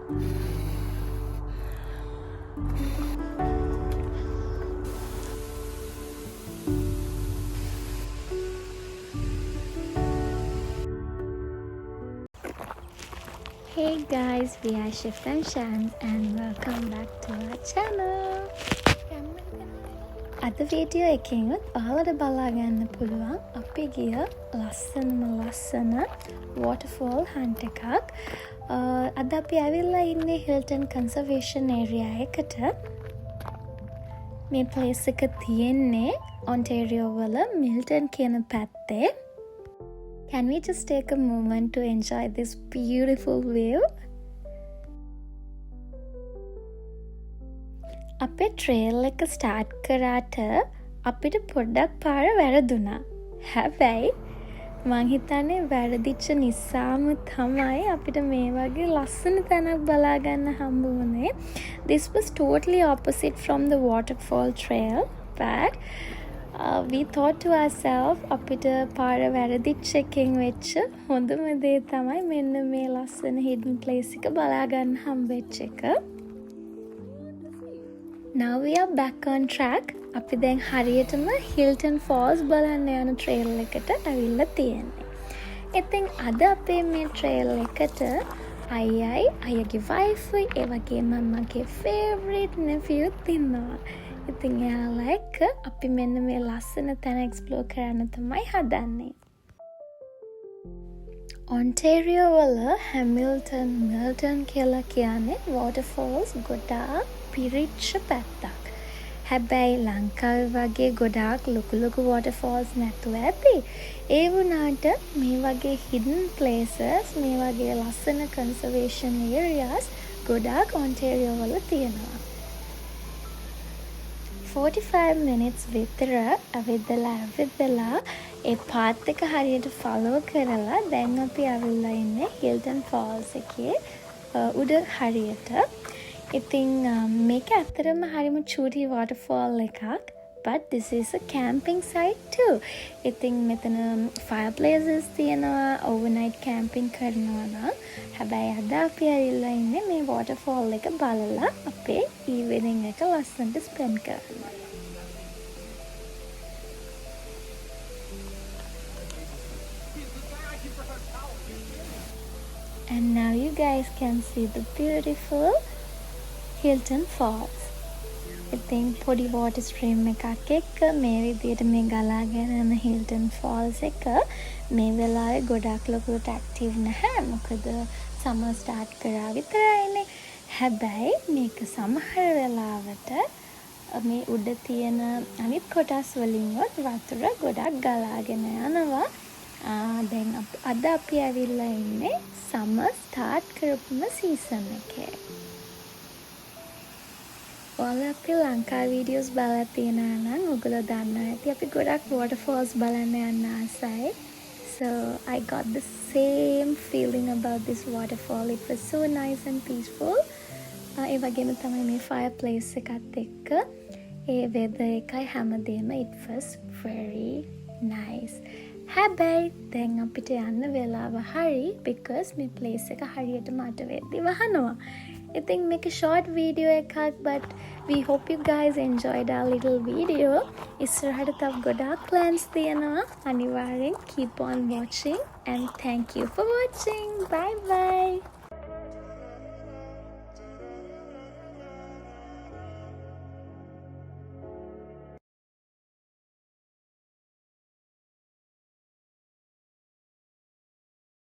Hey guys, we are Shift and Shams and welcome back to our channel. අද video එකෙනුත් ඔයාලට බලා ගන්න පුළුවන් අපි ගිය ලස්සන waterfall hunt එකක්. අද අපි ඇවිල්ලා ඉන්නේ Hilton Conservation Area එකට. මේ place එක තියෙන්නේ Ontario වල Milton කියන පැත්තේ. Can we just take a moment to enjoy this beautiful view? අපේ ට්‍රේල් එක ස්ටාර්ට් කරාට අපිට පොඩ්ඩක් පාර වැරදුනා. හැබැයි මං හිතන්නේ වැරදිච්ච නිසාම තමයි අපිට මේ වගේ ලස්සන තැනක් බලා ගන්න හම්බ වුණේ. This was totally opposite from the waterfall trail, but we thought to ourselves අපිට පාර වැරදිච්ච එකෙන් වෙච්ච හොඳම දේ තමයි මෙන්න මේ ලස්සන hidden place එක බලා ගන්න හම්බෙච්ච එක. Now we are back on track. අපි දැන් හරියටම Hilton Falls බලන්න යන trail එකට ඇවිල්ලා තියෙන්නේ. ඉතින් අද අපේ මේ trail එකට අයියාගේ wife ඒ වගේම මගේ favorite nephew ඉන්නවා. ඉතින් එයාලා එක්ක අපි මෙන්න මේ ලස්සන තැන explore කරන්න තමයි හදන්නේ. Ontario වල Hamilton, Milton කියලා කියන්නේ waterfalls ගොඩාක් පිරිච්ච පැත්තක්. හැබැයි ලංකාවේ වගේ ගොඩාක් ලොකු waterfalls නැතුව ඇති. ඒ වුණාට මේ වගේ hidden places, මේ වගේ ලස්සන conservation areas ගොඩාක් Ontario වල තියෙනවා. 45 minutes විතර ඇවිදලා ඒ පාත් එක හරියට follow කරලා දැන් අපි ඇවිල්ලා ඉන්නේ Hilton Falls එකේ උඩ හරියට. ඉතින් මේක ඇත්තටම හරිම චූටි waterfall එකක්, but this is a camping site too. ඉතින් මෙතන fireplaces තියෙනවා, overnight camping කරනවා නම්. හැබැයි අද අපි ඇවිල්ලා ඉන්නේ මේ waterfall එක බලලා අපේ evening එක ලස්සනට spend කරන්න. And now you guys can see the beautiful Hilton Falls. ඉතින් පොඩි water stream එකක් එක්ක මේ විදිහට මේ ගලාගෙන යන Hilton Falls එක මේ වෙලාවේ ගොඩක් ලොකුට active නැහැ. මොකද summer start කරා විතරයිනේ. හැබැයි මේක සමහර වෙලාවට මේ උඩ තියෙන අනිත් කොටස් වලින්වත් වතුර ගොඩක් ගලාගෙන යනවා. දැන් අද අපි ඇවිල්ලා ඉන්නේ summer start කරපුම season එකේ. ඔයාලා අපේ ලංකා වීඩියෝස් බලලා තියෙනවා නම් ඔයගොල්ලෝ දන්නවා ඇති අපි ගොඩක් waterfalls බලන්න යන්න ආසයි. So I got the same feeling about this waterfall. It was so nice and peaceful. ඒ වගේම තමයි මේ fireplace එකත් එක්ක ඒ weather එකයි හැමදේම it was very nice. හැබැයි දැන් අපිට යන්න වෙලාව හරි because මේ place එක හරියටම අට වෙද්දි වහනවා. I think make a short video එකක්, but we hope you guys enjoyed our little video. ඉස්සරහට තව ගොඩාක් plans තියෙනවා. අනිවාර්යෙන් keep on watching and thank you for watching. Bye bye.